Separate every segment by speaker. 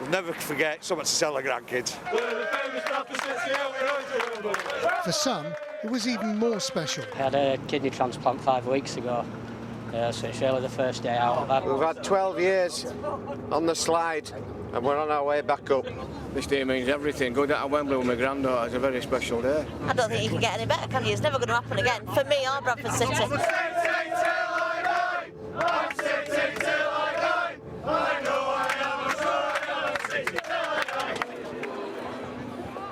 Speaker 1: We'll never forget something to tell the grandkids.
Speaker 2: For some, it was even more special.
Speaker 3: I had a kidney transplant 5 weeks ago, so it's really the first day out of that.
Speaker 4: We've had 12 years on the slide and we're on our way back up.
Speaker 5: This day means everything. Going down to Wembley with my granddaughter is a very special day.
Speaker 6: I don't think you can get any better, can you? It's never going to happen again. For me or Bradford City.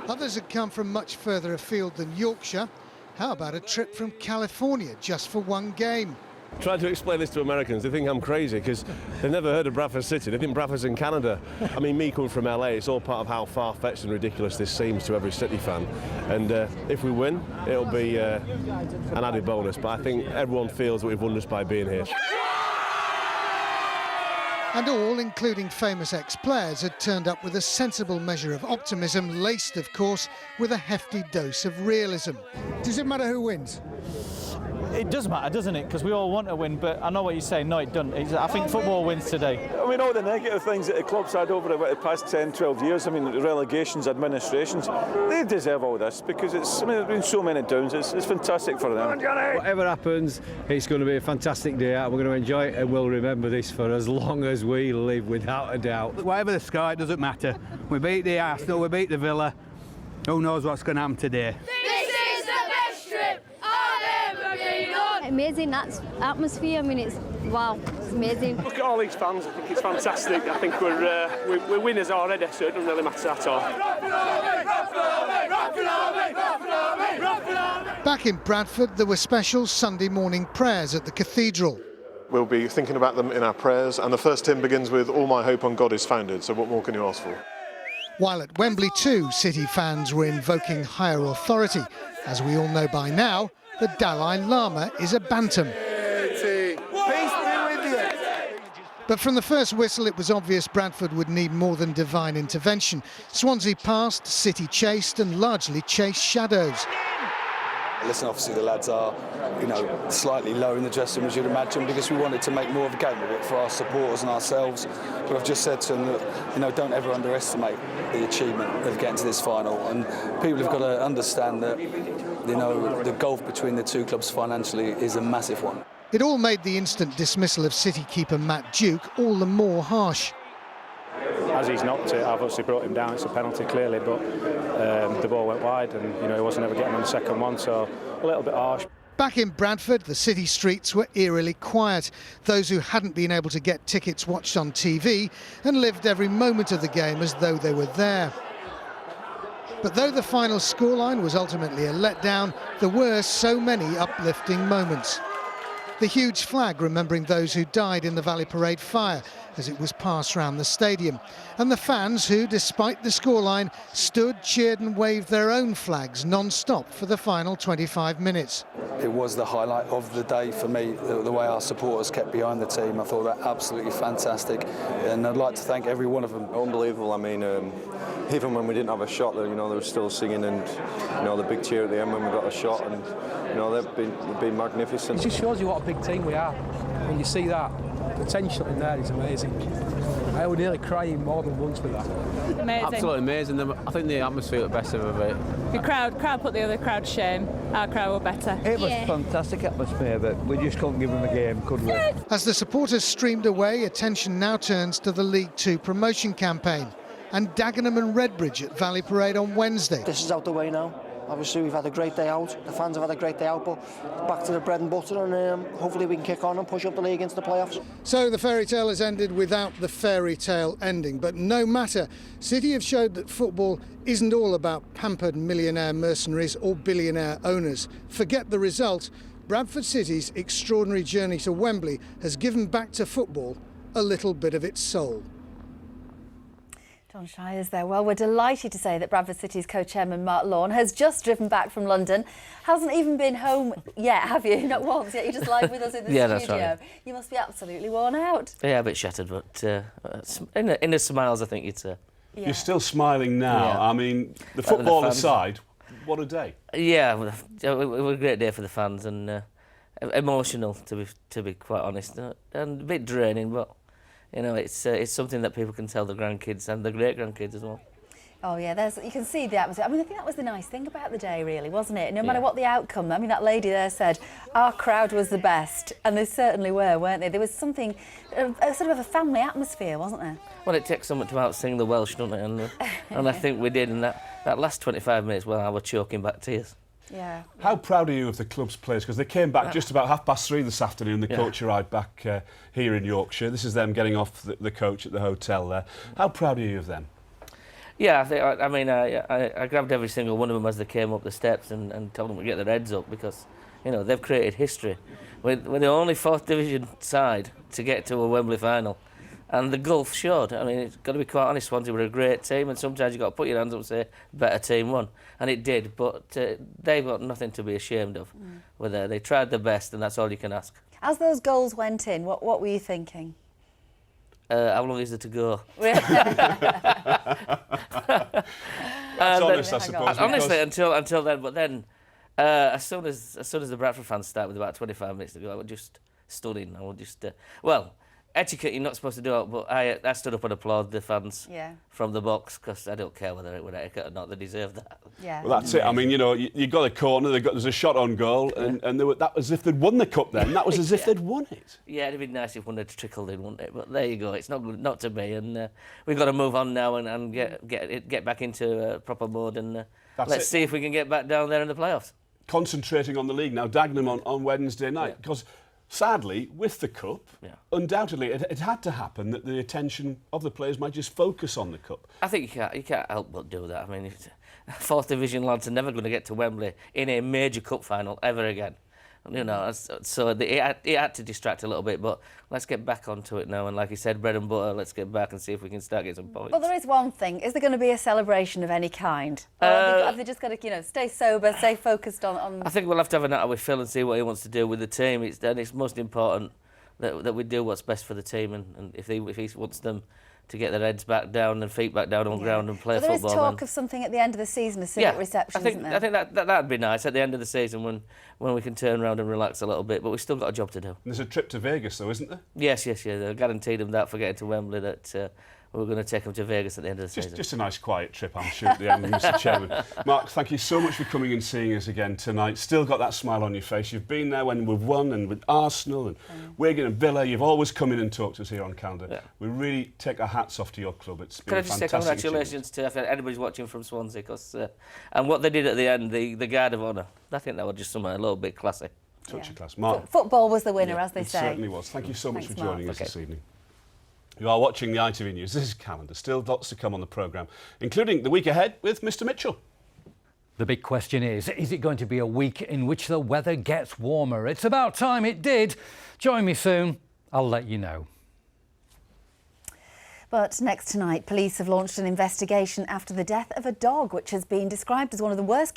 Speaker 2: Others had come from much further afield than Yorkshire. How about a trip from California just for one game?
Speaker 7: Trying to explain this to Americans, they think I'm crazy because they've never heard of Bradford City. They think Bradford's in Canada. I mean, me coming from LA, it's all part of how far-fetched and ridiculous this seems to every City fan. And if we win, it'll be an added bonus. But I think everyone feels that we've won just by being here.
Speaker 2: And all, including famous ex-players, had turned up with a sensible measure of optimism, laced, of course, with a hefty dose of realism. Does it matter who wins?
Speaker 8: It does matter, doesn't it? Because we all want to win, but I know what you're saying. No, it doesn't. I think football wins today.
Speaker 9: I mean, all the negative things that the club's had over the past 10, 12 years, I mean, relegations, administrations, they deserve all this because there's been so many downs. It's fantastic for them.
Speaker 10: Whatever happens, it's going to be a fantastic day out. We're going to enjoy it and we'll remember this for as long as we live, without a doubt.
Speaker 11: Whatever the score, it doesn't matter. We beat the Arsenal, we beat the Villa. Who knows what's going to happen today?
Speaker 12: Amazing, that's atmosphere. I mean, it's wow, it's amazing.
Speaker 13: Look at all these fans. I think it's fantastic. I think we're winners already, so it doesn't really matter at all.
Speaker 2: Back in Bradford, there were special Sunday morning prayers at the cathedral.
Speaker 14: We'll be thinking about them in our prayers, and the first hymn begins with "All my hope on God is founded." So what more can you ask for?
Speaker 2: While at Wembley too, City fans were invoking higher authority. As we all know by now, the Dalai Lama is a bantam. But from the first whistle, it was obvious Bradford would need more than divine intervention. Swansea passed, City chased, and largely chased shadows.
Speaker 15: Listen, obviously the lads are, slightly low in the dressing room, as you'd imagine, because we wanted to make more of a game of it for our supporters and ourselves. But I've just said to them that, don't ever underestimate the achievement of getting to this final. And people have got to understand that, the gulf between the two clubs financially is a massive one.
Speaker 2: It all made the instant dismissal of City keeper Matt Duke all the more harsh.
Speaker 16: As he's knocked it, I've obviously brought him down. It's a penalty clearly, but the ball went wide, and he wasn't ever getting on the second one, so a little bit harsh.
Speaker 2: Back in Bradford, the city streets were eerily quiet. Those who hadn't been able to get tickets watched on TV and lived every moment of the game as though they were there. But though the final scoreline was ultimately a letdown, there were so many uplifting moments. The huge flag remembering those who died in the Valley Parade fire as it was passed round the stadium. And the fans who, despite the scoreline, stood, cheered and waved their own flags non-stop for the final 25 minutes.
Speaker 15: It was the highlight of the day for me, the way our supporters kept behind the team. I thought that absolutely fantastic, and I'd like to thank every one of them.
Speaker 14: Unbelievable. I mean, even when we didn't have a shot, they were still singing, and the big cheer at the end when we got a shot, and they've been magnificent.
Speaker 17: It just shows you what a big team we are. When you see that potential in there, is amazing. I was nearly crying more than once with that.
Speaker 18: Amazing.
Speaker 19: Absolutely amazing. I think the atmosphere was the best of it.
Speaker 18: The crowd put the other crowd to shame. Our crowd were better.
Speaker 11: It was fantastic atmosphere, but we just couldn't give them a game, could we?
Speaker 2: As the supporters streamed away, attention now turns to the League Two promotion campaign and Dagenham and Redbridge at Valley Parade on Wednesday.
Speaker 20: This is out the way now. Obviously we've had a great day out, the fans have had a great day out, but back to the bread and butter, and hopefully we can kick on and push up the league into the playoffs.
Speaker 2: So the fairy tale has ended without the fairy tale ending, but no matter, City have showed that football isn't all about pampered millionaire mercenaries or billionaire owners. Forget the result, Bradford City's extraordinary journey to Wembley has given back to football a little bit of its soul.
Speaker 21: John Shires there. Well, we're delighted to say that Bradford City's co-chairman Mark Lawn has just driven back from London. Hasn't even been home yet, have you? Not once yet. You're just live with us in the studio.
Speaker 22: That's right.
Speaker 21: You must be absolutely worn out.
Speaker 22: Yeah, a bit shattered, but in the smiles, I think you'd say.
Speaker 23: You're still smiling now. Yeah. I mean, the football aside, what a day.
Speaker 22: Yeah, it was a great day for the fans, and emotional, to be quite honest, and a bit draining, but you know, it's something that people can tell the grandkids and the great-grandkids as well.
Speaker 21: Oh yeah, you can see the atmosphere. I mean, I think that was the nice thing about the day, really, wasn't it? No matter what the outcome, I mean, that lady there said, our crowd was the best, and they certainly were, weren't they? There was something, sort of a family atmosphere, wasn't there?
Speaker 22: Well, it takes someone to out-sing the Welsh, doesn't it? And I think we did, and that last 25 minutes, well, I was choking back tears.
Speaker 21: Yeah.
Speaker 23: How proud are you of the club's players? Because they came back just about 3:30 this afternoon. The coach arrived back here in Yorkshire. This is them getting off the coach at the hotel there. How proud are you of them?
Speaker 22: Yeah, I grabbed every single one of them as they came up the steps and told them to get their heads up because, you know, they've created history. We're the only 4th division side to get to a Wembley final, and the gulf showed. I mean, it's got to be quite honest, Swansea were a great team, and sometimes you've got to put your hands up and say, better team won. And it did, but they've got nothing to be ashamed of. They tried their best, and that's all you can ask.
Speaker 21: As those goals went in, what were you thinking?
Speaker 22: How long is there to go?
Speaker 23: That's honest, I suppose.
Speaker 22: Honestly, until then. But then, as soon as the Bradford fans start with about 25 minutes to go, I was just stunning. I was just etiquette you're not supposed to do it, but I stood up and applauded the fans from the box because I don't care whether it was etiquette or not. They deserve that.
Speaker 21: Yeah.
Speaker 23: Well, that's it. I mean, you know, you got a corner. There's a shot on goal, and that was as if they'd won the cup. Then that was as if they'd won it.
Speaker 22: Yeah, it'd be nice if one had trickled in, wouldn't it? But there you go. It's not good, not to be, and we've got to move on now and get back into proper mode, and let's see if we can get back down there in the playoffs.
Speaker 23: Concentrating on the league now. Dagenham on Wednesday night because. Sadly, with the Cup, undoubtedly it had to happen that the attention of the players might just focus on the Cup.
Speaker 22: I think you can't help but do that. I mean, 4th division lads are never going to get to Wembley in a major Cup final ever again. You know, so it had to distract a little bit, but let's get back onto it now. And like you said, bread and butter, let's get back and see if we can start getting some points.
Speaker 21: Well, there is one thing. Is there going to be a celebration of any kind? Or have they just got to, you know, stay sober, stay focused on...
Speaker 22: I think we'll have to have a natter with Phil and see what he wants to do with the team. It's most important that we do what's best for the team, and if he wants them to get their heads back down and feet back down on ground and play football.
Speaker 21: There is talk of something at the end of the season, a civic reception, isn't there?
Speaker 22: I think that'd be nice at the end of the season when we can turn around and relax a little bit, but we've still got a job to do.
Speaker 23: And there's a trip to Vegas though, isn't there?
Speaker 22: Yes, I guaranteed them that for getting to Wembley, that we're going to take them to Vegas at the end of the season.
Speaker 23: Just a nice quiet trip, I'm sure, at the end, Mr. Chairman. Mark, thank you so much for coming and seeing us again tonight. Still got that smile on your face. You've been there when we've won, and with Arsenal and Wigan and Villa. You've always come in and talked to us here on Calendar. Yeah. We really take our hats off to your club. It's been a fantastic.
Speaker 22: Can I just say congratulations to anybody's watching from Swansea, and what they did at the end, the guard of honour. I think that was just something a little bit classy.
Speaker 23: Touch of class. Mark.
Speaker 21: Football was the winner, as they say.
Speaker 23: It certainly was. Thank you so much for joining us this evening. You are watching the ITV News. This is Calendar. Still lots to come on the programme, including the week ahead with Mr. Mitchell.
Speaker 1: The big question is it going to be a week in which the weather gets warmer? It's about time it did. Join me soon. I'll let you know.
Speaker 21: But next tonight, police have launched an investigation after the death of a dog, which has been described as one of the worst